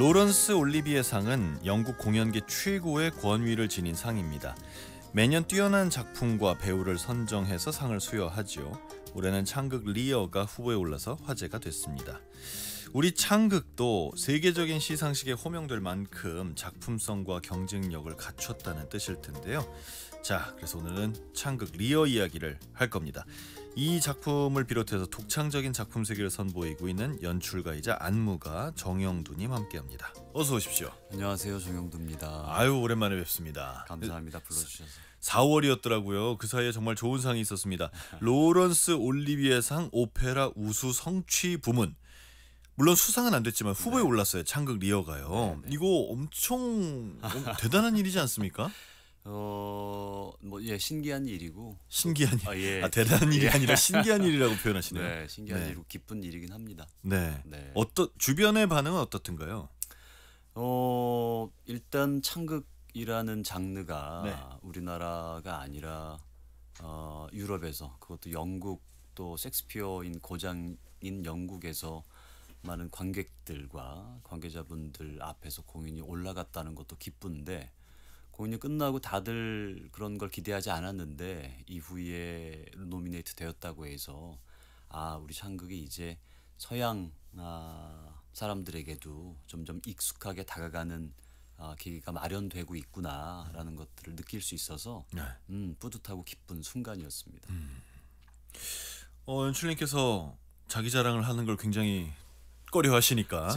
로런스 올리비에 상은 영국 공연계 최고의 권위를 지닌 상입니다. 매년 뛰어난 작품과 배우를 선정해서 상을 수여하죠. 올해는 창극 리어가 후보에 올라서 화제가 됐습니다. 우리 창극도 세계적인 시상식에 호명될 만큼 작품성과 경쟁력을 갖췄다는 뜻일 텐데요. 자, 그래서 오늘은 창극 리어 이야기를 할 겁니다. 이 작품을 비롯해서 독창적인 작품 세계를 선보이고 있는 연출가이자 안무가 정영두님 함께합니다. 어서 오십시오. 안녕하세요, 정영두입니다. 아유, 오랜만에 뵙습니다. 감사합니다. 불러주셔서. 4월이었더라고요. 그 사이에 정말 좋은 상이 있었습니다. 로런스 올리비에 상 오페라 우수 성취 부문. 물론 수상은 안 됐지만 후보에 올랐어요. 창극 리어가요. 네. 이거 엄청 대단한 일이지 않습니까? 신기한 일이고. 신기한 일. 예. 대단한 일이 아니라 신기한 일이라고 표현하시네요. 네, 신기한 네. 일이고 기쁜 일이긴 합니다. 네. 네. 주변의 반응은 어떻든가요? 일단 창극이라는 장르가 네. 우리나라가 아니라 유럽에서, 그것도 영국, 또 셰익스피어인 고장인 영국에서 많은 관객들과 관계자분들 앞에서 공연이 올라갔다는 것도 기쁜데, 공연이 끝나고 다들 그런 걸 기대하지 않았는데 이후에 노미네이트 되었다고 해서 우리 창극이 이제 서양 사람들에게도 점점 익숙하게 다가가는 계기가 마련되고 있구나라는 것들을 느낄 수 있어서 뿌듯하고 기쁜 순간이었습니다. 연출님께서 자기 자랑을 하는 걸 굉장히 꺼려 하시니까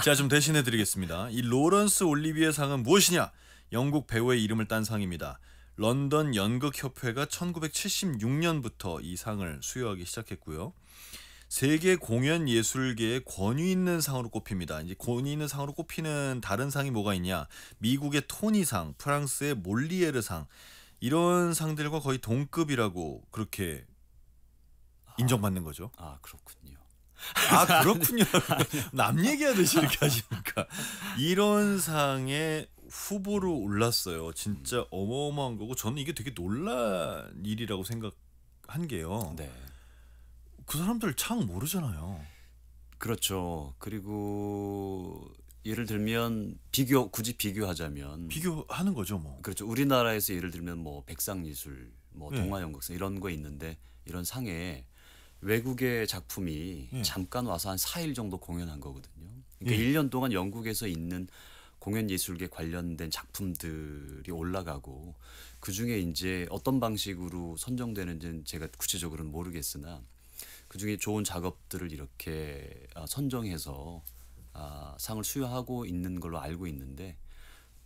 제가 좀 대신해 드리겠습니다. 이 로런스 올리비에 상은 무엇이냐? 영국 배우의 이름을 딴 상입니다. 런던 연극협회가 1976년부터 이 상을 수여하기 시작했고요. 세계 공연 예술계의 권위 있는 상으로 꼽힙니다. 이제 권위 있는 상으로 꼽히는 다른 상이 뭐가 있냐? 미국의 토니상, 프랑스의 몰리에르상, 이런 상들과 거의 동급이라고 그렇게 인정받는 거죠. 그렇군요. 그렇군요. 남 얘기하듯이 이렇게 하시니까. 이런 상에 후보로 올랐어요. 진짜 어마어마한 거고, 저는 이게 되게 놀란 일이라고 생각한 게요. 네. 그 사람들 창 모르잖아요. 그렇죠. 그리고 예를 들면 굳이 비교하자면 비교하는 거죠, 뭐. 그렇죠. 우리나라에서 예를 들면 뭐 백상예술, 뭐 네. 동아연극상 이런 거 있는데, 이런 상에 외국의 작품이 잠깐 와서 한 4일 정도 공연한 거거든요. 그러니까 1년 동안 영국에서 있는 공연 예술계 관련된 작품들이 올라가고, 그중에 이제 어떤 방식으로 선정되는지는 제가 구체적으로는 모르겠으나 그중에 좋은 작업들을 이렇게 선정해서 상을 수여하고 있는 걸로 알고 있는데,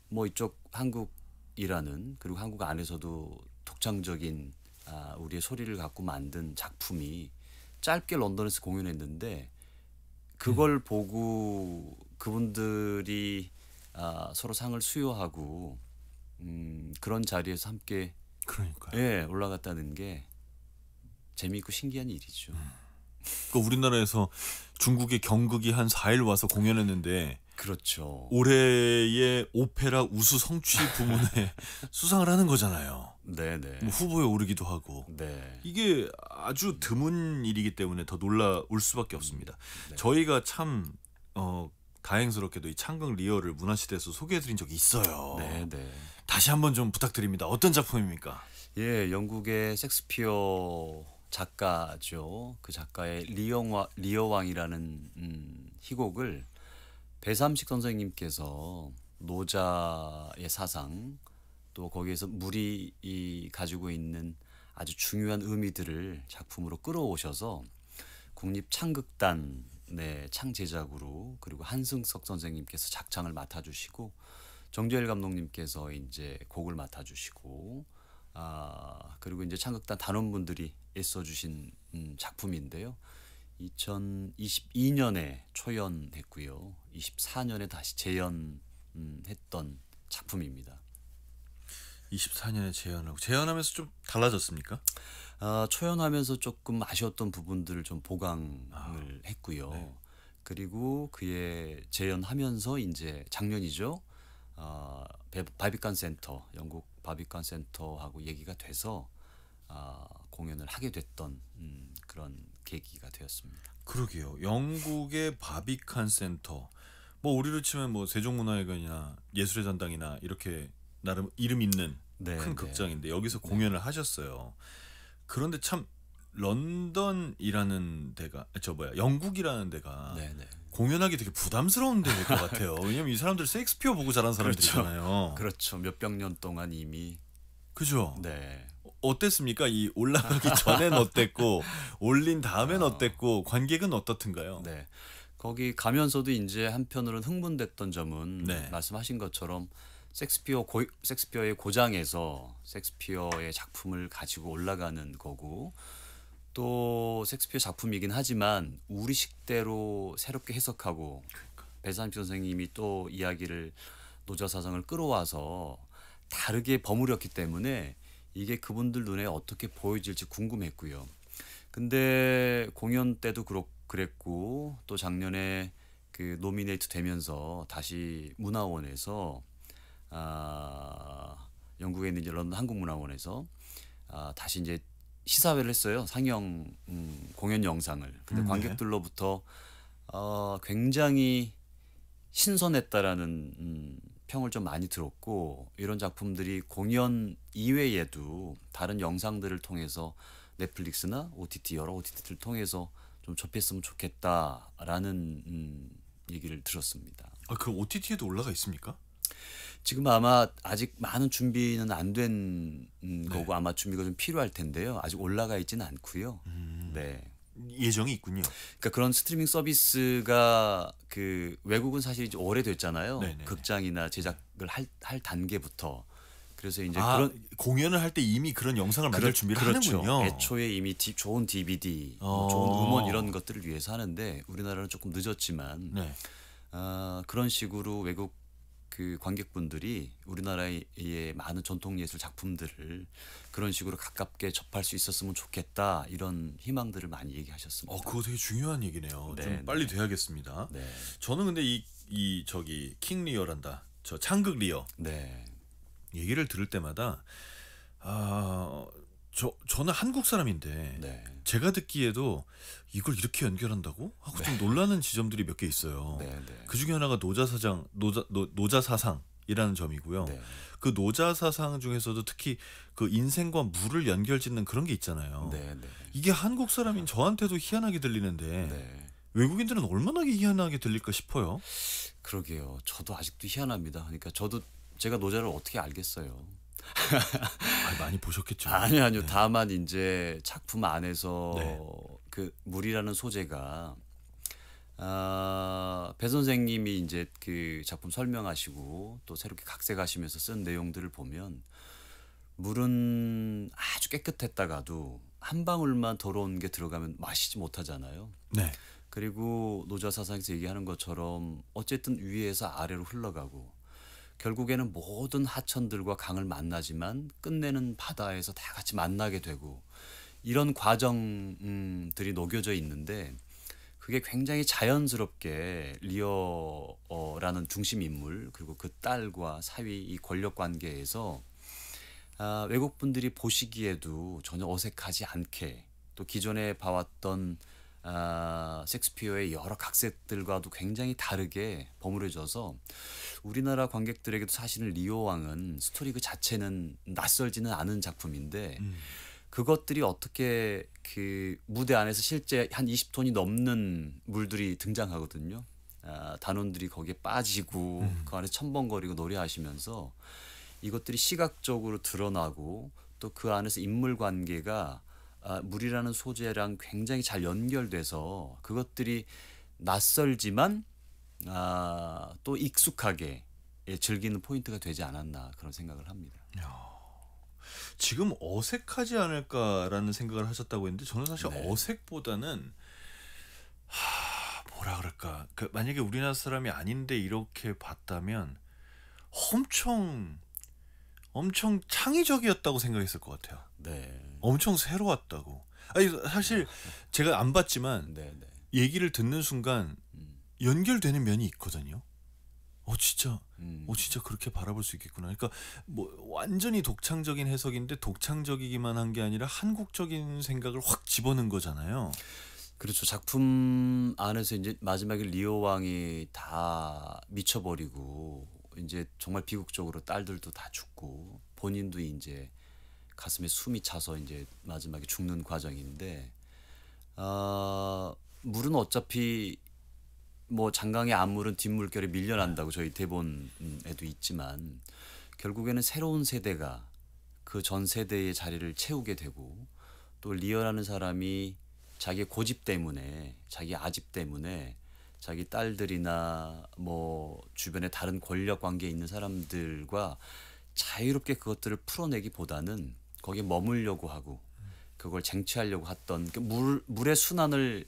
뭐 이쪽 한국이라는, 그리고 한국 안에서도 독창적인 우리의 소리를 갖고 만든 작품이 짧게 런던에서 공연했는데, 그걸 보고 그분들이 서로 상을 수여하고 그런 자리에서 함께 올라갔다는 게 재미있고 신기한 일이죠. 그러니까 우리나라에서 중국의 경극이 한 4일 와서 공연했는데, 그렇죠. 올해의 오페라 우수 성취 부문에 수상을 하는 거잖아요. 네네. 뭐 후보에 오르기도 하고. 네. 이게 아주 드문 일이기 때문에 더 놀라울 수밖에 없습니다. 네. 저희가 참 다행스럽게도 이 창극 리어를 문화시대에서 소개해드린 적이 있어요. 네네. 다시 한번 좀 부탁드립니다. 어떤 작품입니까? 예, 영국의 셰익스피어 작가죠. 그 작가의 리어 왕이라는 희곡을 배삼식 선생님께서 노자의 사상, 또 거기에서 물이 가지고 있는 아주 중요한 의미들을 작품으로 끌어오셔서 국립창극단의 창제작으로, 그리고 한승석 선생님께서 작창을 맡아주시고 정재일 감독님께서 이제 곡을 맡아주시고 그리고 이제 창극단 단원분들이 애써주신 작품인데요. 2022년에 초연했고요. 24년에 다시 재연했던 작품입니다. 24년에 재연하면서 좀 달라졌습니까? 초연하면서 조금 아쉬웠던 부분들을 좀 보강을 했고요. 네. 그리고 그의 재연하면서 이제 작년이죠. 바비칸 센터, 영국 바비칸 센터하고 얘기가 돼서 공연을 하게 됐던 그런 계기가 되었습니다. 그러게요. 영국의 바비칸 센터, 뭐 우리로 치면 뭐 세종문화회관이나 예술의 전당이나 이렇게 나름 이름 있는 네, 큰 네. 극장인데 여기서 공연을 하셨어요. 그런데 참 런던이라는 데가 영국이라는 데가 네, 네. 공연하기 되게 부담스러운 데일 것 같아요. 왜냐면 이 사람들 셰익스피어 보고 자란 사람들이잖아요. 그렇죠. 몇백 년 동안 이미. 그죠? 네. 어땠습니까? 이 올라가기 전엔 어땠고 올린 다음엔 어땠고 관객은 어떻든가요? 네. 거기 가면서도 이제 한편으로는 흥분됐던 점은 네. 말씀하신 것처럼 섹스피어의 고장에서 섹스피어의 작품을 가지고 올라가는 거고, 또 섹스피어 작품이긴 하지만 우리 식대로 새롭게 해석하고, 배산엽 선생님이 또 이야기를 노자사상을 끌어와서 다르게 버무렸기 때문에 이게 그분들 눈에 어떻게 보여질지 궁금했고요. 근데 공연 때도 그랬고, 또 작년에 그 노미네이트 되면서 다시 문화원에서 영국에 있는 이제 런던 한국문화원에서 다시 이제 시사회를 했어요. 상영 공연 영상을. 근데 네. 관객들로부터 굉장히 신선했다라는 평을 좀 많이 들었고, 이런 작품들이 공연 이외에도 다른 영상들을 통해서 넷플릭스나 OTT 여러 OTT를 통해서 좀 접했으면 좋겠다라는 얘기를 들었습니다. 그 OTT에도 올라가 있습니까? 지금 아마 아직 많은 준비는 안 된 네. 거고 아마 준비가 좀 필요할 텐데요. 아직 올라가 있지는 않고요. 네. 예정이 있군요. 그러니까 그런 스트리밍 서비스가 그 외국은 사실 이제 오래됐잖아요. 네네네. 극장이나 제작을 할 단계부터. 그래서 이제 그런 공연을 할 때 이미 그런 영상을 만들 준비를 그렇죠. 하는군요. 애초에 이미 좋은 DVD, 어. 좋은 음원 이런 것들을 위해서 하는데 우리나라는 조금 늦었지만 네. 그런 식으로 외국 그 관객분들이 우리나라의 많은 전통 예술 작품들을 그런 식으로 가깝게 접할 수 있었으면 좋겠다, 이런 희망들을 많이 얘기하셨습니다. 그거 되게 중요한 얘기네요. 네, 좀 빨리 돼야겠습니다. 네, 저는 근데 이 킹 리어란다. 저 창극 리어 네, 얘기를 들을 때마다 저는 한국 사람인데 네, 제가 듣기에도 이걸 이렇게 연결한다고 하고 좀 놀라는 지점들이 몇 개 있어요. 네, 네. 그 중에 하나가 노자 사상이라는 점이고요. 네. 그 노자 사상 중에서도 특히 그 인생과 물을 연결짓는 그런 게 있잖아요. 네, 네, 이게 한국 사람인 저한테도 희한하게 들리는데 네. 외국인들은 얼마나 희한하게 들릴까 싶어요. 그러게요. 저도 아직도 희한합니다. 그러니까 제가 노자를 어떻게 알겠어요? 많이 보셨겠죠. 아니요. 네. 다만 이제 작품 안에서 네. 그 물이라는 소재가 배 선생님이 이제 그 작품 설명하시고 또 새롭게 각색하시면서 쓴 내용들을 보면, 물은 아주 깨끗했다가도 한 방울만 더러운 게 들어가면 마시지 못하잖아요. 네. 그리고 노자 사상에서 얘기하는 것처럼 어쨌든 위에서 아래로 흘러가고 결국에는 모든 하천들과 강을 만나지만 끝내는 바다에서 다 같이 만나게 되고, 이런 과정들이 녹여져 있는데 그게 굉장히 자연스럽게 리어라는 중심 인물 그리고 그 딸과 사위 이 권력 관계에서 외국 분들이 보시기에도 전혀 어색하지 않게, 또 기존에 봐왔던 셰익스피어의 여러 각색들과도 굉장히 다르게 버무려져서 우리나라 관객들에게도 사실은 리오 왕은 스토리 그 자체는 낯설지는 않은 작품인데 그것들이 어떻게 그 무대 안에서 실제 한 20톤이 넘는 물들이 등장하거든요. 단원들이 거기에 빠지고 그 안에 첨벙거리고 노래하시면서 이것들이 시각적으로 드러나고, 또 그 안에서 인물 관계가 물이라는 소재랑 굉장히 잘 연결돼서 그것들이 낯설지만 또 익숙하게 즐기는 포인트가 되지 않았나, 그런 생각을 합니다. 지금 어색하지 않을까라는 생각을 하셨다고 했는데 저는 사실 네. 어색보다는 뭐라 그럴까, 만약에 우리나라 사람이 아닌데 이렇게 봤다면 엄청 창의적이었다고 생각했을 것 같아요. 네. 엄청 새로웠다고. 아니 사실 제가 안 봤지만 네, 네. 얘기를 듣는 순간 연결되는 면이 있거든요. 진짜 그렇게 바라볼 수 있겠구나. 그러니까 뭐 완전히 독창적인 해석인데 독창적이기만 한 게 아니라 한국적인 생각을 확 집어넣은 거잖아요. 그렇죠. 작품 안에서 이제 마지막에 리오 왕이 다 미쳐버리고 이제 정말 비극적으로 딸들도 다 죽고 본인도 이제 가슴에 숨이 차서 이제 마지막에 죽는 과정인데 물은 어차피 뭐 장강의 안물은 뒷물결에 밀려난다고 저희 대본에도 있지만 결국에는 새로운 세대가 그 전 세대의 자리를 채우게 되고 또 리어라는 사람이 자기 고집 때문에 자기 아집 때문에 자기 딸들이나 뭐 주변에 다른 권력 관계에 있는 사람들과 자유롭게 그것들을 풀어내기보다는 거기에 머물려고 하고 그걸 쟁취하려고 했던 그 물의 순환을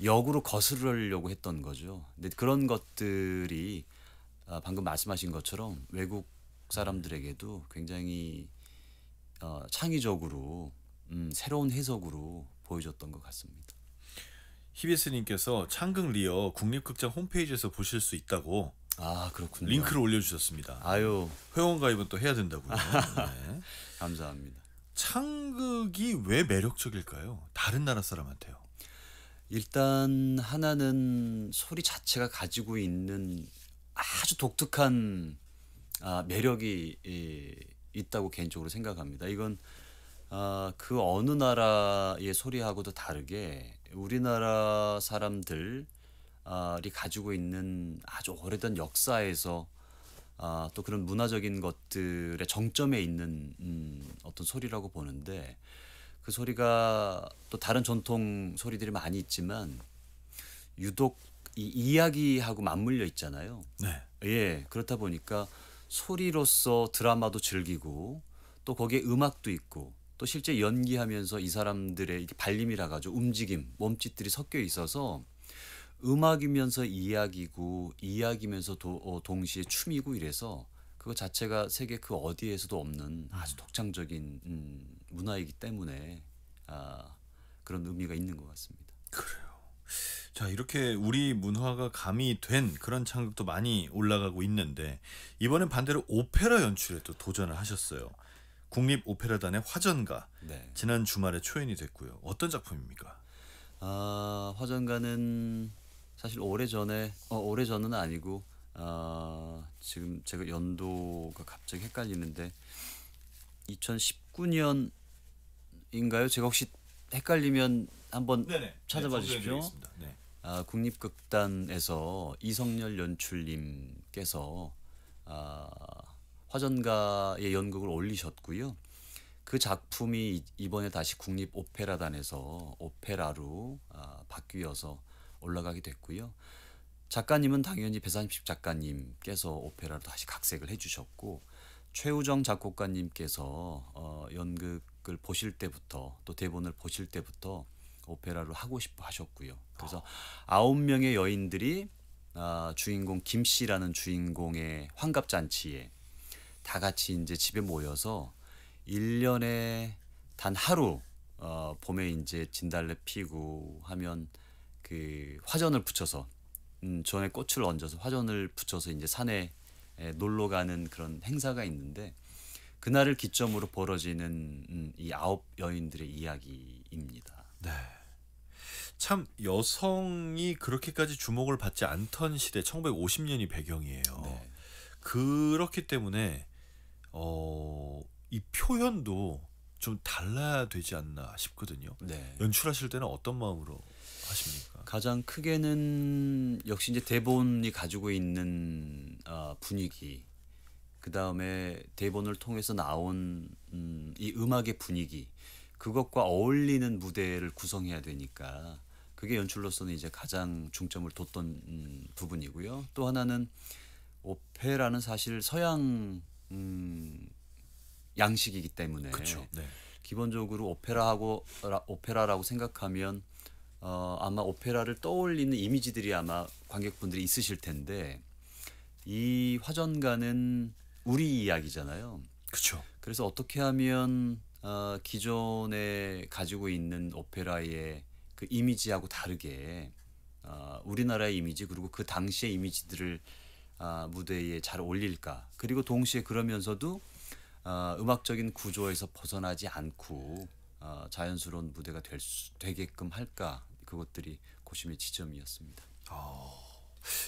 역으로 거스르려고 했던 거죠. 근데 그런 것들이 방금 말씀하신 것처럼 외국 사람들에게도 굉장히 창의적으로 새로운 해석으로 보여줬던 것 같습니다. 히비스님께서 창극 리어 국립극장 홈페이지에서 보실 수 있다고 아 그렇군요. 링크를 올려주셨습니다. 아유 회원 가입은 또 해야 된다고요. 네. 감사합니다. 창극이 왜 매력적일까요? 다른 나라 사람한테요. 일단 하나는 소리 자체가 가지고 있는 아주 독특한 매력이 있다고 개인적으로 생각합니다. 이건 그 어느 나라의 소리하고도 다르게 우리나라 사람들이 가지고 있는 아주 오래된 역사에서 또 그런 문화적인 것들의 정점에 있는 어떤 소리라고 보는데 그 소리가 또 다른 전통 소리들이 많이 있지만 유독 이 이야기하고 맞물려 있잖아요. 네. 예, 그렇다 보니까 소리로서 드라마도 즐기고 또 거기에 음악도 있고 또 실제 연기하면서 이 사람들의 이렇게 발림이라 가지고 움직임, 몸짓들이 섞여 있어서 음악이면서 이야기고 이야기면서 동시에 춤이고 이래서 그거 자체가 세계 그 어디에서도 없는 아주 독창적인 문화이기 때문에 그런 의미가 있는 것 같습니다. 그래요. 자, 이렇게 우리 문화가 가미된 그런 창극도 많이 올라가고 있는데 이번엔 반대로 오페라 연출에 또 도전을 하셨어요. 국립오페라단의 화전가. 네. 지난 주말에 초연이 됐고요. 어떤 작품입니까? 화전가는 사실 오래전은 아니고 지금 제가 연도가 갑자기 헷갈리는데 2019년인가요? 제가 혹시 헷갈리면 한번 찾아봐 주십시오. 네. 국립극단에서 이성열 연출님께서 화전가의 연극을 올리셨고요. 그 작품이 이번에 다시 국립오페라단에서 오페라로 바뀌어서 올라가게 됐고요. 작가님은 당연히 배산십 작가님께서 오페라로 다시 각색을 해주셨고 최우정 작곡가님께서 연극을 보실 때부터 또 대본을 보실 때부터 오페라로 하고 싶어 하셨고요. 그래서 9명의 여인들이 주인공 김씨라는 주인공의 환갑잔치에 다 같이 이제 집에 모여서 1년에 단 하루 봄에 이제 진달래 피고 하면 그 화전을 붙여서 전에 꽃을 얹어서 화전을 붙여서 이제 산에 놀러 가는 그런 행사가 있는데 그날을 기점으로 벌어지는 이 9 여인들의 이야기입니다. 네. 참 여성이 그렇게까지 주목을 받지 않던 시대 1950년이 배경이에요. 네. 그렇기 때문에 이 표현도 좀 달라야 되지 않나 싶거든요. 네. 연출하실 때는 어떤 마음으로 하십니까? 가장 크게는 역시 이제 대본이 가지고 있는 분위기, 그 다음에 대본을 통해서 나온 이 음악의 분위기, 그것과 어울리는 무대를 구성해야 되니까 그게 연출로서는 이제 가장 중점을 뒀던 부분이고요. 또 하나는 오페라는 사실 서양 양식이기 때문에 그렇죠. 네. 기본적으로 오페라라고 생각하면 아마 오페라를 떠올리는 이미지들이 아마 관객분들이 있으실 텐데 이 화전가는 우리 이야기잖아요. 그렇죠. 그래서 어떻게 하면 기존에 가지고 있는 오페라의 그 이미지하고 다르게 우리나라의 이미지 그리고 그 당시의 이미지들을 무대에 잘 올릴까. 그리고 동시에 그러면서도 음악적인 구조에서 벗어나지 않고 자연스러운 무대가 되게끔 할까, 그것들이 고심의 지점이었습니다.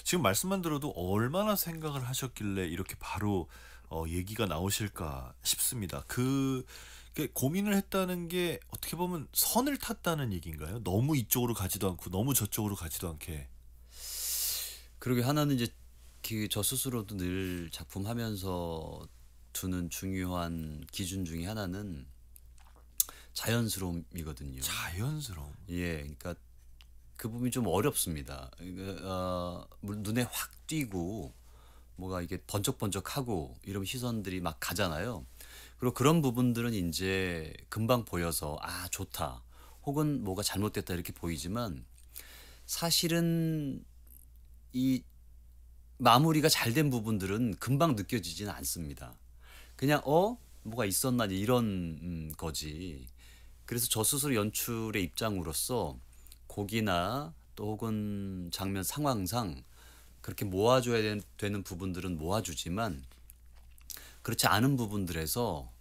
지금 말씀만 들어도 얼마나 생각을 하셨길래 이렇게 바로 얘기가 나오실까 싶습니다. 고민을 했다는 게 어떻게 보면 선을 탔다는 얘기인가요? 너무 이쪽으로 가지도 않고 너무 저쪽으로 가지도 않게. 그러게 하나는 이제 저 스스로도 늘 작품하면서 두는 중요한 기준 중에 하나는 자연스러움이거든요. 자연스러움. 예, 그러니까 그 부분이 좀 어렵습니다. 눈에 확 띄고 뭐가 이게 번쩍번쩍하고 이런 시선들이 막 가잖아요. 그리고 그런 부분들은 이제 금방 보여서 아 좋다, 혹은 뭐가 잘못됐다 이렇게 보이지만, 사실은 이 마무리가 잘 된 부분들은 금방 느껴지지는 않습니다. 그냥 뭐가 있었나 이런 거지. 그래서 저 스스로 연출의 입장으로서 곡이나 또 혹은 장면 상황상 그렇게 모아줘야 되는 부분들은 모아주지만, 그렇지 않은 부분들에서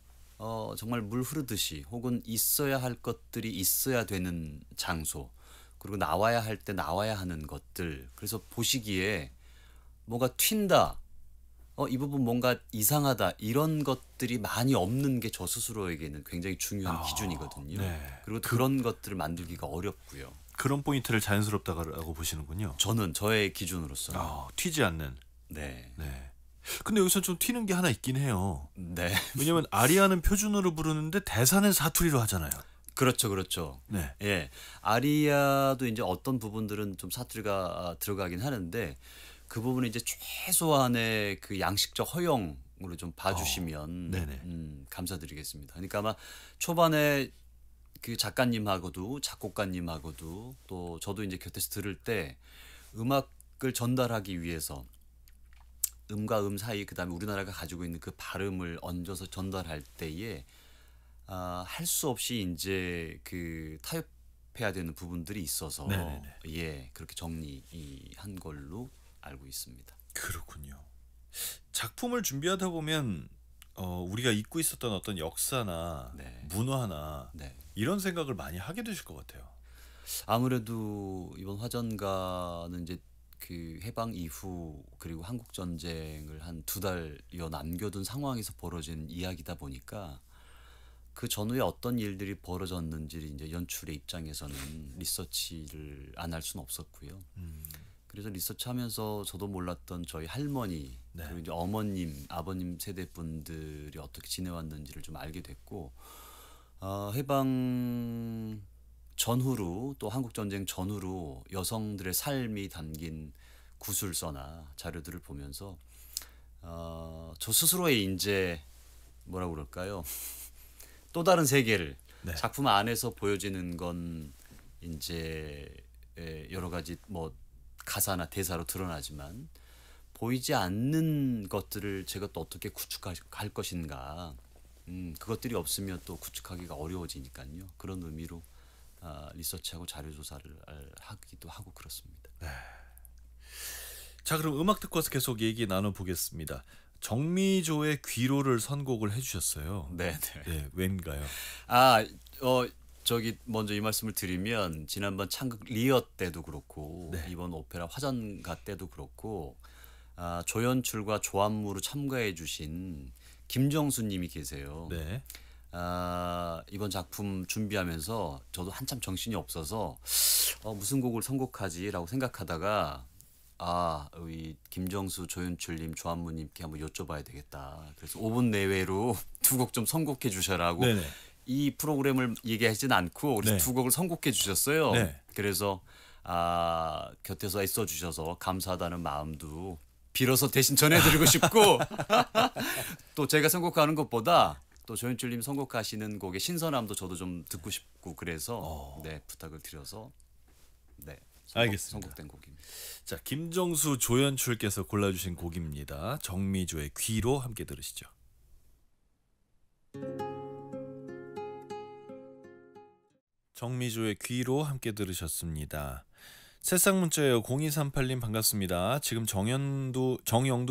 정말 물 흐르듯이 혹은 있어야 할 것들이 있어야 되는 장소, 그리고 나와야 할 때 나와야 하는 것들, 그래서 보시기에 뭔가 튄다, 이 부분 뭔가 이상하다, 이런 것들이 많이 없는 게 저 스스로에게는 굉장히 중요한 기준이거든요. 네. 그리고 그런 것들을 만들기가 어렵고요. 그런 포인트를 자연스럽다고 보시는군요. 저는 저의 기준으로서. 튀지 않는. 네. 네. 근데 여기서 좀 튀는 게 하나 있긴 해요. 네. 왜냐면 아리아는 표준어로 부르는데 대사는 사투리로 하잖아요. 그렇죠, 그렇죠. 네. 예, 아리아도 이제 어떤 부분들은 좀 사투리가 들어가긴 하는데, 그 부분은 이제 최소한의 그 양식적 허용으로 좀 봐주시면 네네. 감사드리겠습니다. 그러니까 아마 초반에 그 작가님하고도 작곡가님하고도 또 저도 이제 곁에서 들을 때 음악을 전달하기 위해서 음과 음 사이, 그다음에 우리나라가 가지고 있는 그 발음을 얹어서 전달할 때에 할 수 없이 이제 그 타협해야 되는 부분들이 있어서 네네네. 예, 그렇게 정리한 걸로 알고 있습니다. 그렇군요. 작품을 준비하다 보면 우리가 잊고 있었던 어떤 역사나 네. 문화나 네. 이런 생각을 많이 하게 되실 것 같아요. 아무래도 이번 화전가는 이제 그 해방 이후 그리고 한국 전쟁을 한 2달여 남겨둔 상황에서 벌어진 이야기다 보니까, 그 전후에 어떤 일들이 벌어졌는지를 이제 연출의 입장에서는 리서치를 안 할 수는 없었고요. 그래서 리서치하면서 저도 몰랐던 저희 할머니, 네. 그리고 이제 어머님, 아버님 세대 분들이 어떻게 지내왔는지를 좀 알게 됐고, 해방 전후로 또 한국 전쟁 전후로 여성들의 삶이 담긴 구술서나 자료들을 보면서 저 스스로의 이제 뭐라고 그럴까요? 또 다른 세계를 네. 작품 안에서 보여지는 건 이제 여러 가지 뭐 가사나 대사로 드러나지만, 보이지 않는 것들을 제가 또 어떻게 구축할 것인가, 그것들이 없으면 또 구축하기가 어려워지니까요. 그런 의미로 리서치하고 자료 조사를 하기도 하고 그렇습니다. 자, 그럼 음악 듣고 와서 계속 얘기 나눠보겠습니다. 정미조의 귀로를 선곡을 해주셨어요. 네. 네, 왠가요? 저기 먼저 이 말씀을 드리면, 지난번 창극 리어 때도 그렇고 네. 이번 오페라 화전가 때도 그렇고 조연출과 조안무로 참가해 주신 김정수님이 계세요. 네. 이번 작품 준비하면서 저도 한참 정신이 없어서 무슨 곡을 선곡하지라고 생각하다가 우리 김정수 조연출님, 조안무님께 한번 여쭤봐야 되겠다. 그래서 5분 내외로 2곡 좀 선곡해 주셔라고. 네네. 이 프로그램을 얘기하진 않고 그래서 네. 2곡을 선곡해 주셨어요. 네. 그래서 곁에서 애써 주셔서 감사하다는 마음도 빌어서 대신 전해드리고 싶고 또 제가 선곡하는 것보다 또 조연출님 선곡하시는 곡의 신선함도 저도 좀 듣고 싶고, 그래서 네, 부탁을 드려서 알겠습니다. 선곡된 곡입니다. 자, 김정수 조연출께서 골라주신 곡입니다. 정미조의 귀로 함께 들으시죠. 정미조의 귀로 함께 들으셨습니다. 새싹 문자예요. 0238님 반갑습니다. 지금 정영도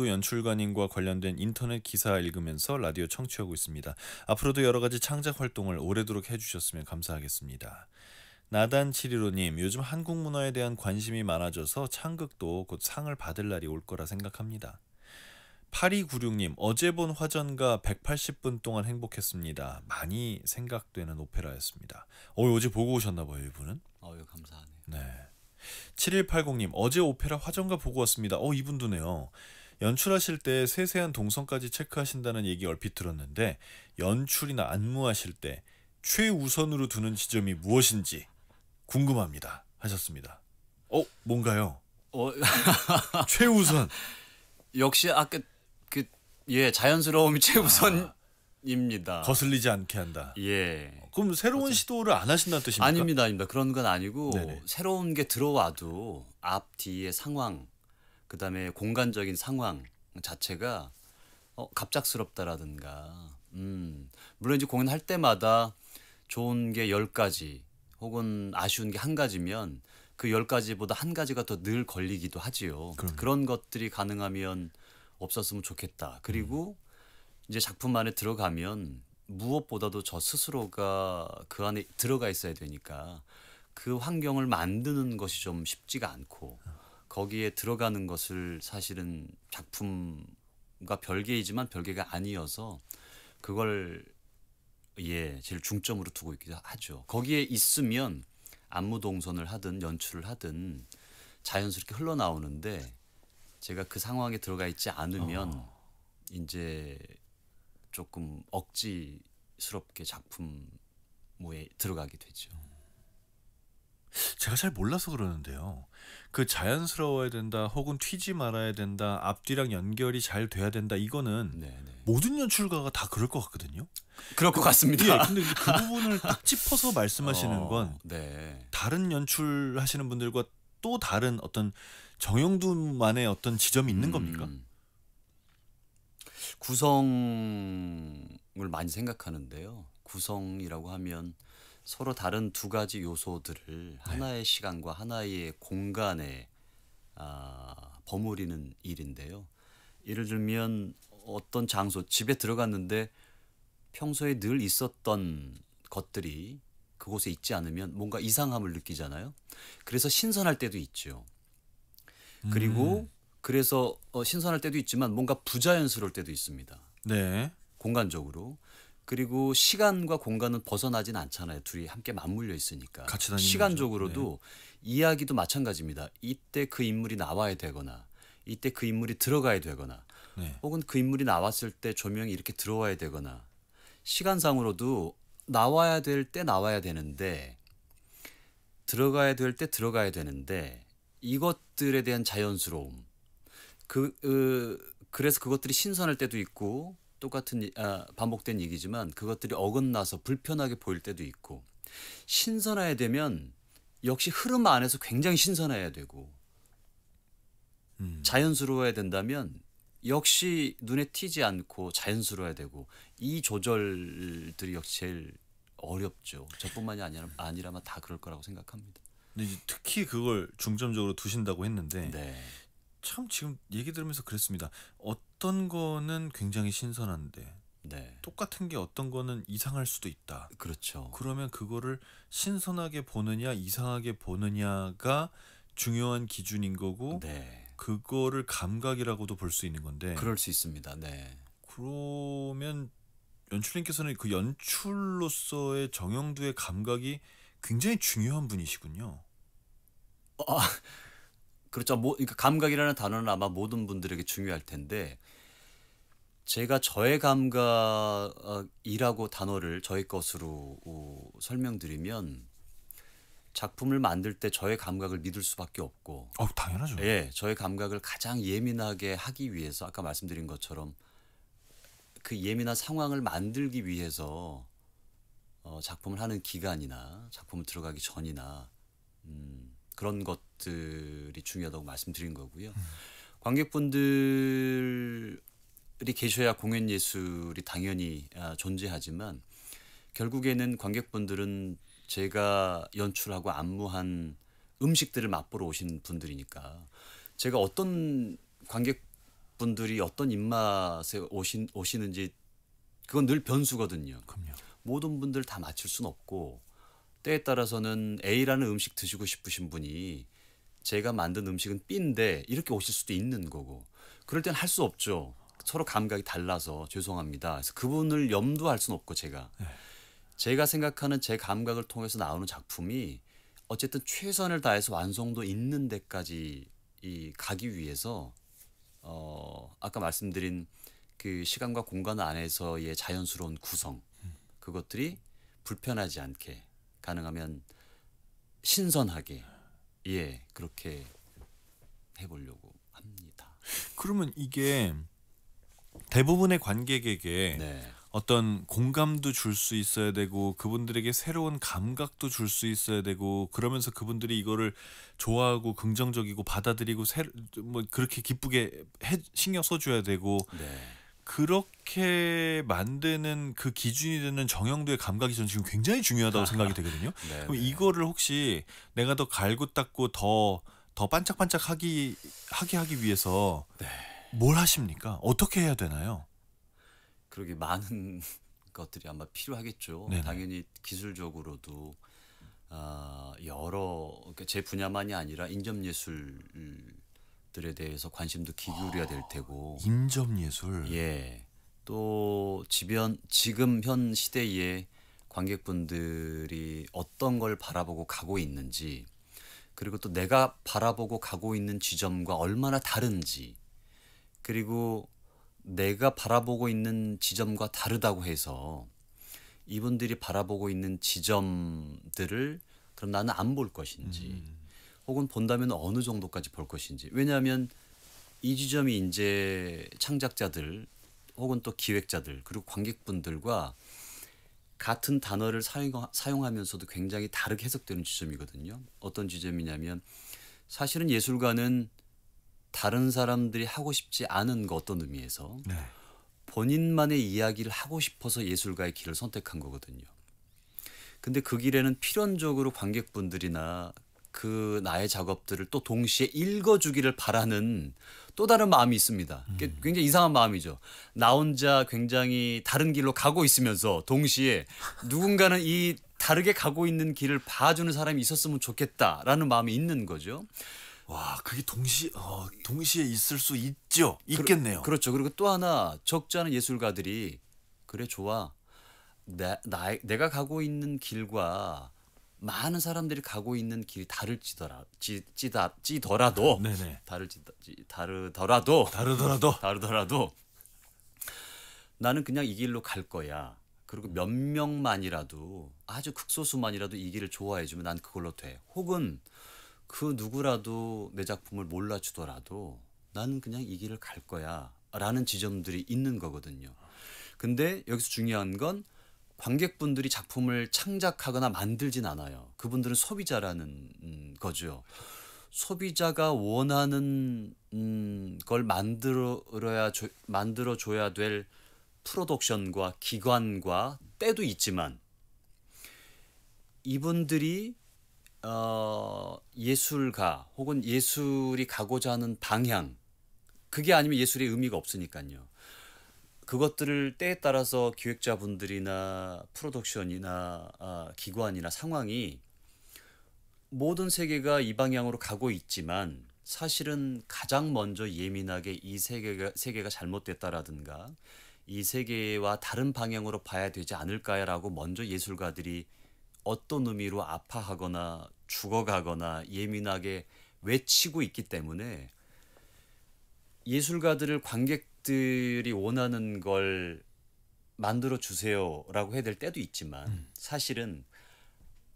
연출가님과 관련된 인터넷 기사 읽으면서 라디오 청취하고 있습니다. 앞으로도 여러 가지 창작 활동을 오래도록 해주셨으면 감사하겠습니다. 나단715님, 요즘 한국 문화에 대한 관심이 많아져서 창극도 곧 상을 받을 날이 올 거라 생각합니다. 8296님, 어제 본 화전가 180분 동안 행복했습니다. 많이 생각되는 오페라였습니다. 어제 보고 오셨나봐요, 이분은? 감사하네요. 네. 7180님, 어제 오페라 화전가 보고 왔습니다. 이분도네요. 연출하실 때 세세한 동선까지 체크하신다는 얘기 얼핏 들었는데 연출이나 안무하실 때 최우선으로 두는 지점이 무엇인지 궁금합니다. 하셨습니다. 뭔가요? 최우선. 역시 아까 자연스러움이 최우선입니다. 거슬리지 않게 한다. 예. 그럼 새로운 시도를 안 하신다는 뜻입니까? 아닙니다. 그런 건 아니고 네네. 새로운 게 들어와도 앞 뒤의 상황, 그다음에 공간적인 상황 자체가 갑작스럽다라든가. 물론 이제 공연할 때마다 좋은 게 10가지 혹은 아쉬운 게 1가지면 그 10가지보다 1가지가 더 늘 걸리기도 하지요. 그런 것들이 가능하면 없었으면 좋겠다. 그리고 이제 작품 안에 들어가면 무엇보다도 저 스스로가 그 안에 들어가 있어야 되니까 그 환경을 만드는 것이 좀 쉽지가 않고 거기에 들어가는 것을 사실은 작품과 별개이지만 별개가 아니어서 그걸 제일 중점으로 두고 있기도 하죠. 거기에 있으면 안무 동선을 하든 연출을 하든 자연스럽게 흘러나오는데 제가 그 상황에 들어가 있지 않으면 이제 조금 억지스럽게 작품에 들어가게 되죠. 제가 잘 몰라서 그러는데요. 그 자연스러워야 된다 혹은 튀지 말아야 된다 앞뒤랑 연결이 잘 돼야 된다 이거는 네네. 모든 연출가가 다 그럴 것 같거든요. 그럴 것 같습니다. 근데 그 부분을 딱 짚어서 말씀하시는 건 네. 다른 연출하시는 분들과 또 다른 어떤 정영두만의 어떤 지점이 있는 겁니까? 구성을 많이 생각하는데요. 구성이라고 하면 서로 다른 2가지 요소들을 하나의 시간과 하나의 공간에 버무리는 일인데요. 예를 들면 어떤 장소, 집에 들어갔는데 평소에 늘 있었던 것들이 그곳에 있지 않으면 뭔가 이상함을 느끼잖아요. 그래서 신선할 때도 있죠. 그리고 그래서 신선할 때도 있지만 뭔가 부자연스러울 때도 있습니다. 네. 공간적으로. 그리고 시간과 공간은 벗어나진 않잖아요. 둘이 함께 맞물려 있으니까. 같이 다니는 시간적으로도 이야기도 마찬가지입니다. 이때 그 인물이 나와야 되거나 이때 그 인물이 들어가야 되거나 혹은 그 인물이 나왔을 때 조명이 이렇게 들어와야 되거나 시간상으로도 나와야 될 때 나와야 되는데 들어가야 될 때 들어가야 되는데 이것들에 대한 자연스러움 그래서 그것들이 신선할 때도 있고 똑같은 반복된 얘기지만 그것들이 어긋나서 불편하게 보일 때도 있고 신선해야 되면 역시 흐름 안에서 굉장히 신선해야 되고 자연스러워야 된다면 역시 눈에 튀지 않고 자연스러워야 되고 이 조절들이 역시 제일 어렵죠. 저뿐만이 아니라면 다 그럴 거라고 생각합니다. 근데 이제 특히 그걸 중점적으로 두신다고 했는데 네. 참 지금 얘기 들으면서 그랬습니다. 어떤 거는 굉장히 신선한데 똑같은 게 어떤 거는 이상할 수도 있다. 그렇죠. 그러면 그거를 신선하게 보느냐 이상하게 보느냐가 중요한 기준인 거고 그거를 감각이라고도 볼 수 있는 건데 그럴 수 있습니다. 네. 그러면 연출님께서는 그 연출로서의 정영두의 감각이 굉장히 중요한 분이시군요. 그렇죠. 그러니까 감각이라는 단어는 아마 모든 분들에게 중요할 텐데 제가 저의 감각이라고 단어를 저의 것으로 설명드리면 작품을 만들 때 저의 감각을 믿을 수밖에 없고 당연하죠. 저의 감각을 가장 예민하게 하기 위해서 아까 말씀드린 것처럼 그 예민한 상황을 만들기 위해서 작품을 하는 기간이나 작품을 들어가기 전이나 그런 것들이 중요하다고 말씀드린 거고요. 관객분들이 계셔야 공연 예술이 당연히 존재하지만 결국에는 관객분들은 제가 연출하고 안무한 음식들을 맛보러 오신 분들이니까 제가 어떤 관객분들이 어떤 입맛에 오시는지 그건 늘 변수거든요. 그럼요. 모든 분들 다 맞출 수는 없고 때에 따라서는 A라는 음식 드시고 싶으신 분이 제가 만든 음식은 B인데 이렇게 오실 수도 있는 거고 그럴 땐 할 수 없죠. 서로 감각이 달라서 죄송합니다. 그래서 그분을 염두할 수는 없고 제가 생각하는 제 감각을 통해서 나오는 작품이 어쨌든 최선을 다해서 완성도 있는 데까지 가기 위해서 아까 말씀드린 그 시간과 공간 안에서의 자연스러운 구성 그것들이 불편하지 않게 가능하면 신선하게 그렇게 해보려고 합니다. 그러면 이게 대부분의 관객에게 네. 어떤 공감도 줄 수 있어야 되고 그분들에게 새로운 감각도 줄 수 있어야 되고 그러면서 그분들이 이거를 좋아하고 긍정적이고 받아들이고 뭐 그렇게 기쁘게 신경 써줘야 되고 네. 그렇게 만드는 그 기준이 되는 정형도의 감각이 저는 지금 굉장히 중요하다고 생각이 되거든요. 네, 그럼 네. 이거를 혹시 내가 더 갈고 닦고 더 반짝반짝하게 하기 위해서 네. 뭘 하십니까? 어떻게 해야 되나요? 그러게 많은 것들이 아마 필요하겠죠. 네네. 당연히 기술적으로도 그러니까 제 분야만이 아니라 인접 예술들에 대해서 관심도 기울여야 될 테고. 인접 예술. 또 지금 현 시대에 관객분들이 어떤 걸 바라보고 가고 있는지 그리고 또 내가 바라보고 가고 있는 지점과 얼마나 다른지 그리고 내가 바라보고 있는 지점과 다르다고 해서 이분들이 바라보고 있는 지점들을 그럼 나는 안 볼 것인지 혹은 본다면 어느 정도까지 볼 것인지 왜냐하면 이 지점이 이제 창작자들 혹은 또 기획자들 그리고 관객분들과 같은 단어를 사용하면서도 굉장히 다르게 해석되는 지점이거든요. 어떤 지점이냐면 사실은 예술가는 다른 사람들이 하고 싶지 않은 거 어떤 의미에서 네. 본인만의 이야기를 하고 싶어서 예술가의 길을 선택한 거거든요. 근데 그 길에는 필연적으로 관객분들이나 그 나의 작업들을 또 동시에 읽어주기를 바라는 또 다른 마음이 있습니다. 굉장히 이상한 마음이죠. 나 혼자 굉장히 다른 길로 가고 있으면서 동시에 누군가는 이 다르게 가고 있는 길을 봐주는 사람이 있었으면 좋겠다라는 마음이 있는 거죠. 와, 그게 동시에 있을 수 있겠네요. 그렇죠. 그리고 또 하나 적지 않은 예술가들이 그래 좋아. 내가 가고 있는 길과 많은 사람들이 가고 있는 길이 다르더라도 네네. 다르더라도 나는 그냥 이 길로 갈 거야. 그리고 몇 명만이라도 아주 극소수만이라도 이 길을 좋아해주면 난 그걸로 돼. 혹은 그 누구라도 내 작품을 몰라주더라도 나는 그냥 이 길을 갈 거야 라는 지점들이 있는 거거든요. 근데 여기서 중요한 건 관객분들이 작품을 창작하거나 만들진 않아요. 그분들은 소비자라는 거죠. 소비자가 원하는 걸 만들어줘야 될 프로덕션과 기관과 때도 있지만 이분들이 예술가 혹은 예술이 가고자 하는 방향 그게 아니면 예술의 의미가 없으니까요. 그것들을 때에 따라서 기획자분들이나 프로덕션이나 기관이나 상황이 모든 세계가 이 방향으로 가고 있지만 사실은 가장 먼저 예민하게 이 세계가 잘못됐다라든가 이 세계와 다른 방향으로 봐야 되지 않을까라고 먼저 예술가들이 어떤 의미로 아파하거나 죽어가거나 예민하게 외치고 있기 때문에 예술가들을 관객들이 원하는 걸 만들어 주세요라고 해야 될 때도 있지만 사실은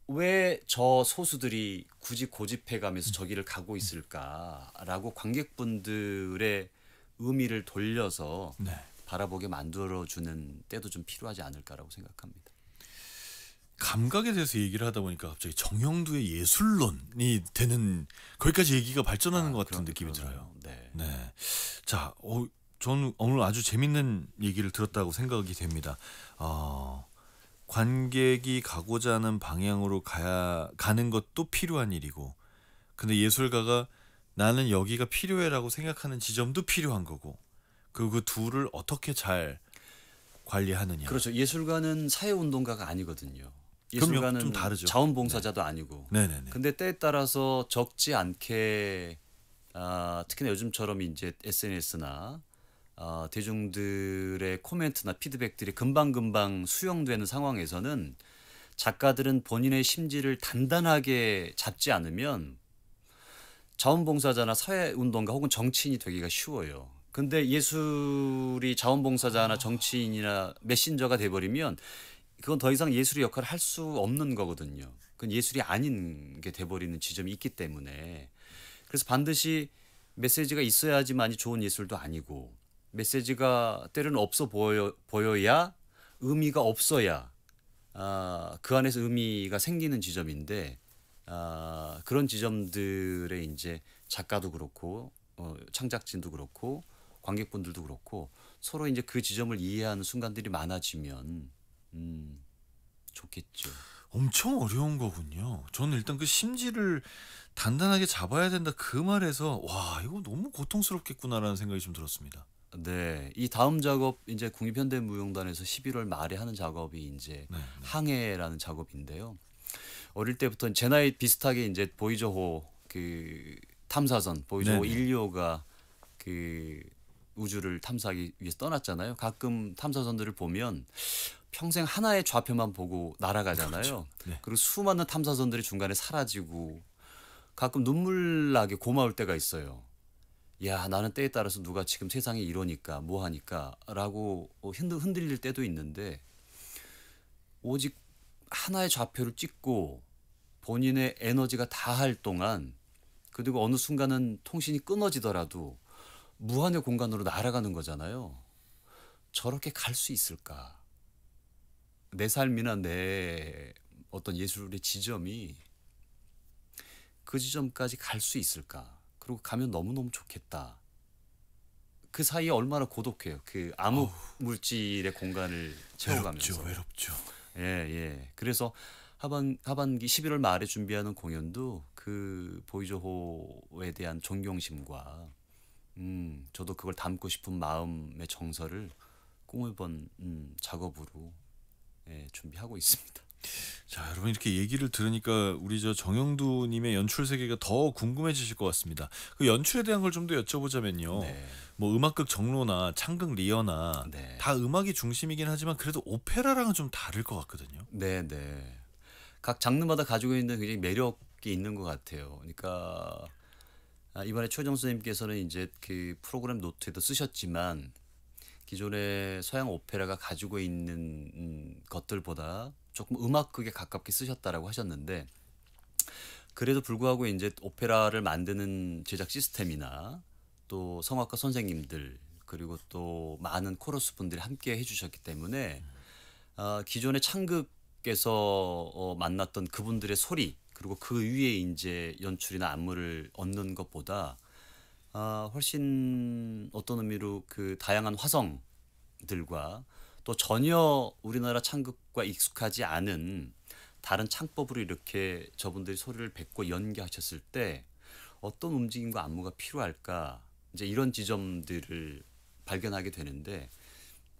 왜 저 소수들이 굳이 고집해가면서 저 길을 가고 있을까라고 관객분들의 의미를 돌려서 네. 바라보게 만들어주는 때도 좀 필요하지 않을까라고 생각합니다. 감각에 대해서 얘기를 하다 보니까 갑자기 정형두의 예술론이 되는 거기까지 얘기가 발전하는 것 같은 느낌이 들어요. 네. 네. 자, 저는 오늘 아주 재밌는 얘기를 들었다고 생각이 됩니다. 관객이 가고자 하는 방향으로 가는 것도 필요한 일이고 근데 예술가가 나는 여기가 필요해라고 생각하는 지점도 필요한 거고 그 둘을 어떻게 잘 관리하느냐. 그렇죠. 예술가는 사회운동가가 아니거든요. 그럼요. 예술가는 좀 다르죠. 자원봉사자도 아니고. 네네네. 근데 때에 따라서 적지 않게 특히나 요즘처럼 이제 SNS나 대중들의 코멘트나 피드백들이 금방금방 수용되는 상황에서는 작가들은 본인의 심지를 단단하게 잡지 않으면 자원봉사자나 사회운동가 혹은 정치인이 되기가 쉬워요. 근데 예술이 자원봉사자나 정치인이나 메신저가 돼버리면 그건 더 이상 예술의 역할을 할 수 없는 거거든요. 그건 예술이 아닌 게 돼버리는 지점이 있기 때문에 그래서 반드시 메시지가 있어야지만이 좋은 예술도 아니고 메시지가 때로는 없어 보여야 의미가 없어야 그 안에서 의미가 생기는 지점인데 그런 지점들에 이제 작가도 그렇고 창작진도 그렇고 관객분들도 그렇고 서로 이제 그 지점을 이해하는 순간들이 많아지면 좋겠죠. 엄청 어려운 거군요. 저는 일단 그 심지를 단단하게 잡아야 된다 그 말에서 와 이거 너무 고통스럽겠구나라는 생각이 좀 들었습니다. 네, 이 다음 작업 이제 국립현대무용단에서 11월 말에 하는 작업이 이제 네, 네. 항해라는 작업인데요. 어릴 때부터 제 나이 비슷하게 이제 보이저호 그 탐사선 보이저호 네네. 1, 2호가 그 우주를 탐사하기 위해서 떠났잖아요. 가끔 탐사선들을 보면 평생 하나의 좌표만 보고 날아가잖아요. 그렇죠. 네. 그리고 수많은 탐사선들이 중간에 사라지고 가끔 눈물 나게 고마울 때가 있어요. 야, 나는 때에 따라서 누가 지금 세상이 이러니까 뭐 하니까라고 흔들릴 때도 있는데 오직 하나의 좌표를 찍고 본인의 에너지가 다할 동안 그리고 어느 순간은 통신이 끊어지더라도 무한의 공간으로 날아가는 거잖아요. 저렇게 갈 수 있을까? 내 삶이나 내 어떤 예술의 지점이 그 지점까지 갈 수 있을까? 그리고 가면 너무너무 좋겠다. 그 사이에 얼마나 고독해요. 그 암흑 물질의 공간을 채워가면서. 외롭죠. 예, 예. 그래서 하반기 11월 말에 준비하는 공연도 그 보이저호에 대한 존경심과 저도 그걸 담고 싶은 마음의 정서를 꿈을 작업으로 준비하고 있습니다. 자, 여러분 이렇게 얘기를 들으니까 우리 저 정영두님의 연출 세계가 더 궁금해지실 것 같습니다. 그 연출에 대한 걸 좀 더 여쭤보자면요. 네. 뭐 음악극 정로나 창극 리어나 네. 다 음악이 중심이긴 하지만 그래도 오페라랑은 좀 다를 것 같거든요. 네, 네. 각 장르마다 가지고 있는 굉장히 매력이 있는 것 같아요. 그러니까 이번에 최정 선생님께서는 이제 그 프로그램 노트에도 쓰셨지만 기존의 서양 오페라가 가지고 있는 것들보다 조금 음악극에 가깝게 쓰셨다라고 하셨는데 그래도 불구하고 이제 오페라를 만드는 제작 시스템이나 또 성악가 선생님들 그리고 또 많은 코러스 분들이 함께 해주셨기 때문에 기존의 창극에서 만났던 그분들의 소리 그리고 그 위에 이제 연출이나 안무를 얻는 것보다 훨씬 어떤 의미로 그 다양한 화성들과 또 전혀 우리나라 창극과 익숙하지 않은 다른 창법으로 이렇게 저분들이 소리를 뱉고 연기하셨을 때 어떤 움직임과 안무가 필요할까 이제 이런 지점들을 발견하게 되는데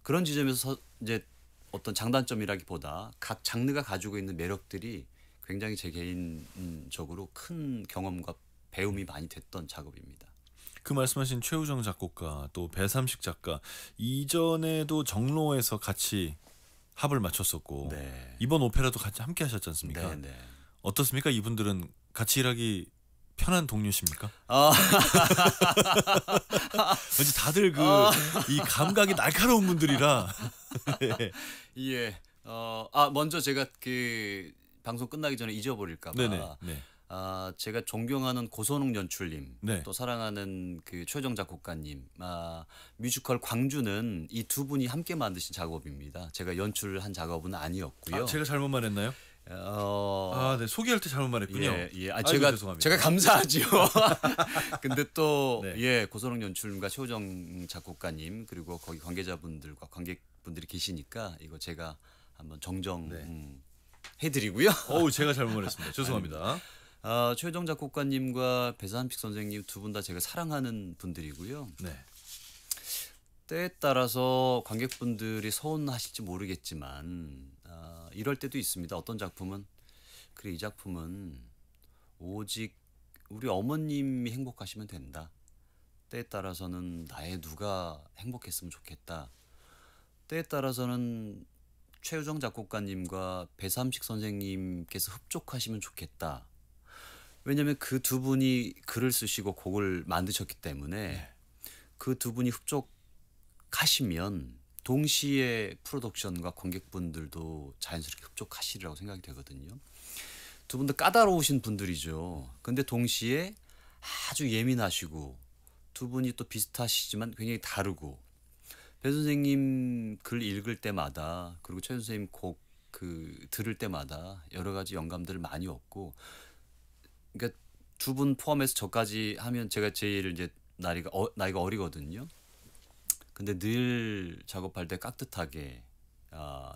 그런 지점에서 이제 어떤 장단점이라기보다 각 장르가 가지고 있는 매력들이 굉장히 제 개인적으로 큰 경험과 배움이 많이 됐던 작업입니다. 그 말씀하신 최우정 작곡가 또 배삼식 작가 이전에도 정로에서 같이 합을 맞췄었고 네. 이번 오페라도 같이 함께 하셨지 않습니까? 네, 네. 어떻습니까? 이분들은 같이 일하기 편한 동료십니까? 왠지 다들 그 이 감각이 날카로운 분들이라. 예. 먼저 제가 그 방송 끝나기 전에 잊어버릴까 봐. 네네. 네. 제가 존경하는 고선웅 연출님, 네. 또 사랑하는 그 최정 작곡가님, 뮤지컬 광주는 이 두 분이 함께 만드신 작업입니다. 제가 연출한 작업은 아니었고요. 제가 잘못 말했나요? 네. 소개할 때 잘못 말했군요. 예, 예. 아이고, 제가 죄송합니다. 제가 감사하지요. 근데 또 네. 예, 고선웅 연출님과 최우정 작곡가님 그리고 거기 관계자분들과 관객분들이 계시니까 이거 제가 한번 정정 네. 해드리고요. 제가 잘못 말했습니다. 죄송합니다. 최유정 작곡가님과 배삼식 선생님 두 분 다 제가 사랑하는 분들이고요. 네. 때에 따라서 관객분들이 서운하실지 모르겠지만 이럴 때도 있습니다. 어떤 작품은 그래 이 작품은 오직 우리 어머님이 행복하시면 된다. 때에 따라서는 나의 누가 행복했으면 좋겠다. 때에 따라서는 최유정 작곡가님과 배삼식 선생님께서 흡족하시면 좋겠다. 왜냐하면 그 두 분이 글을 쓰시고 곡을 만드셨기 때문에 그 두 분이 흡족하시면 동시에 프로덕션과 관객분들도 자연스럽게 흡족하시리라고 생각이 되거든요. 두 분 다 까다로우신 분들이죠. 근데 동시에 아주 예민하시고 두 분이 또 비슷하시지만 굉장히 다르고 배 선생님 글 읽을 때마다 그리고 최 선생님 곡 들을 때마다 여러 가지 영감들을 많이 얻고 그러니까 두 분 포함해서 저까지 하면 제가 제일 이제 나이가 어리거든요. 근데 늘 작업할 때 깍듯하게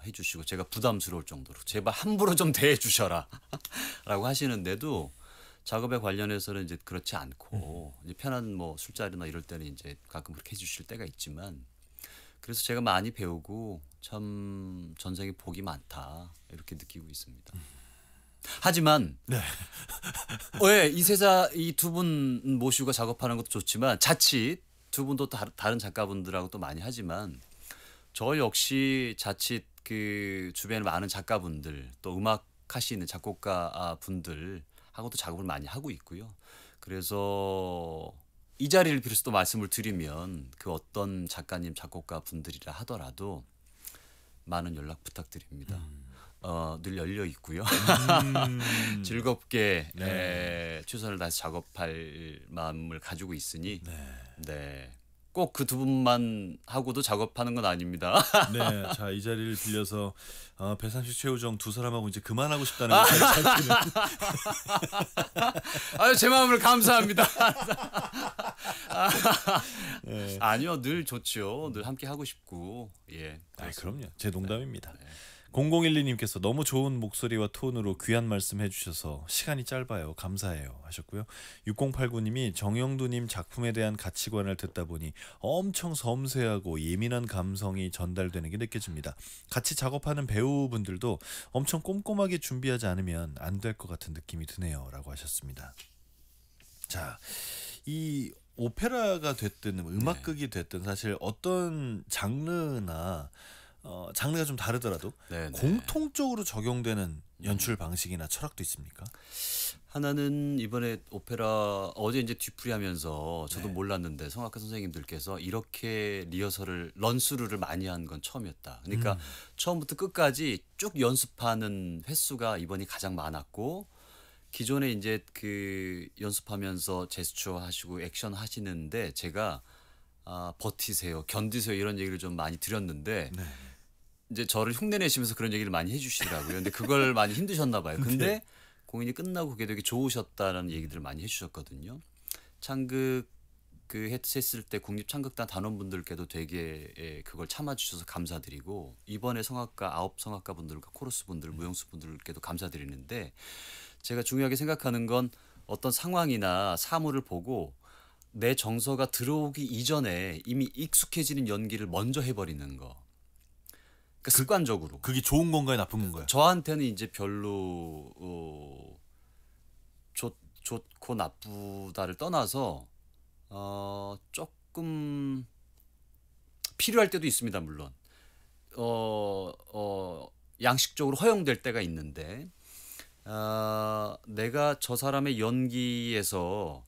해주시고 제가 부담스러울 정도로 제발 함부로 좀 대해주셔라 라고 하시는데도 작업에 관련해서는 이제 그렇지 않고 이제 편한 뭐 술자리나 이럴 때는 이제 가끔 그렇게 해주실 때가 있지만 그래서 제가 많이 배우고 참 전생에 복이 많다 이렇게 느끼고 있습니다. 하지만 왜 이 두 분 모시고 작업하는 것도 좋지만 자칫 두 분도 다른 작가분들하고 또 많이 하지만 저 역시 자칫 그 주변에 많은 작가분들 또 음악 하시는 작곡가 분들하고도 작업을 많이 하고 있고요. 그래서 이 자리를 빌어서 또 말씀을 드리면 그 어떤 작가님 작곡가 분들이라 하더라도 많은 연락 부탁드립니다. 늘 열려 있고요. 즐겁게 최선을 다해서 작업할 마음을 가지고 있으니 네. 꼭 그 두 분만 하고도 작업하는 건 아닙니다. 네, 자 이 자리를 빌려서 배삼식 최우정 두 사람하고 이제 그만하고 싶다는 생각이 아유 제 마음을 감사합니다. 네. 아니요 늘 좋죠. 늘 함께 하고 싶고 예. 그럼요. 제 농담입니다. 0012님께서 너무 좋은 목소리와 톤으로 귀한 말씀 해주셔서 시간이 짧아요. 감사해요 하셨고요. 6089님이 정영두님 작품에 대한 가치관을 듣다 보니 엄청 섬세하고 예민한 감성이 전달되는 게 느껴집니다. 같이 작업하는 배우분들도 엄청 꼼꼼하게 준비하지 않으면 안 될 것 같은 느낌이 드네요 라고 하셨습니다. 자, 이 오페라가 됐든 음악극이 됐든 사실 어떤 장르나 장르가 좀 다르더라도 공통적으로 적용되는 연출 방식이나 철학도 있습니까? 하나는 이번에 오페라 어제 이제 뒤풀이하면서 저도 몰랐는데 성악가 선생님들께서 이렇게 리허설을 런스루를 많이 한 건 처음이었다. 그러니까 처음부터 끝까지 쭉 연습하는 횟수가 이번이 가장 많았고 기존에 이제 그 연습하면서 제스처 하시고 액션 하시는데 제가 버티세요, 견디세요 이런 얘기를 좀 많이 드렸는데 이제 저를 흉내내시면서 그런 얘기를 많이 해주시더라고요. 근데 그걸 많이 힘드셨나 봐요. 근데 공연이 끝나고 그게 되게 좋으셨다라는 얘기들을 많이 해주셨거든요. 창극 했을 때 국립창극단 단원분들께도 되게 그걸 참아주셔서 감사드리고 이번에 성악가 9 성악가 분들과 코러스 분들, 무용수 분들께도 감사드리는데 제가 중요하게 생각하는 건 어떤 상황이나 사물을 보고 내 정서가 들어오기 이전에 이미 익숙해지는 연기를 먼저 해버리는 거. 그러니까 습관적으로. 그게 좋은 건가요, 나쁜 건가요? 저한테는 이제 별로 좋고 나쁘다를 떠나서 조금 필요할 때도 있습니다. 물론 양식적으로 허용될 때가 있는데 내가 저 사람의 연기에서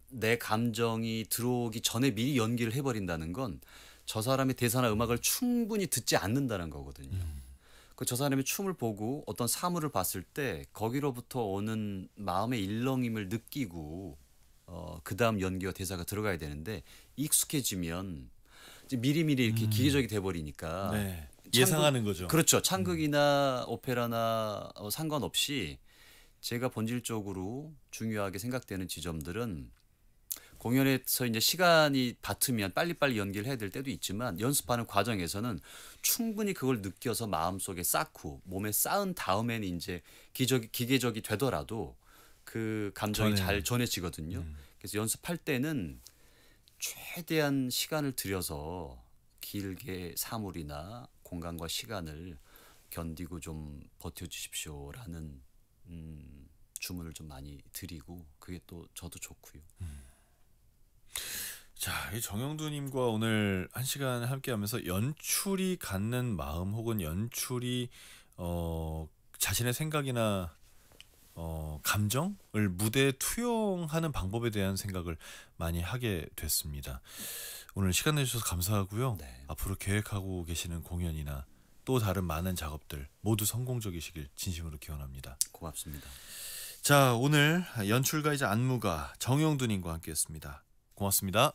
내 감정이 들어오기 전에 미리 연기를 해버린다는 건 저 사람의 대사나 음악을 충분히 듣지 않는다는 거거든요. 저 사람의 춤을 보고 어떤 사물을 봤을 때 거기로부터 오는 마음의 일렁임을 느끼고 그 다음 연기와 대사가 들어가야 되는데 익숙해지면 이제 미리미리 이렇게 기계적이 돼버리니까 예상하는 거죠. 그렇죠. 창극이나 오페라나 상관없이 제가 본질적으로 중요하게 생각되는 지점들은 공연에서 이제 시간이 바트면 빨리빨리 연기를 해야 될 때도 있지만 연습하는 과정에서는 충분히 그걸 느껴서 마음속에 쌓고 몸에 쌓은 다음에는 이제 기계적이 되더라도 그 감정이 잘 전해지거든요. 그래서 연습할 때는 최대한 시간을 들여서 길게 사물이나 공간과 시간을 견디고 좀 버텨주십시오라는 주문을 좀 많이 드리고 그게 또 저도 좋고요. 자, 이 정영두님과 오늘 1시간 함께하면서 연출이 갖는 마음 혹은 연출이 자신의 생각이나 감정을 무대에 투영하는 방법에 대한 생각을 많이 하게 됐습니다. 오늘 시간 내주셔서 감사하고요. 네. 앞으로 계획하고 계시는 공연이나 또 다른 많은 작업들 모두 성공적이시길 진심으로 기원합니다. 고맙습니다. 자, 오늘 연출가이자 안무가 정영두님과 함께했습니다. 고맙습니다.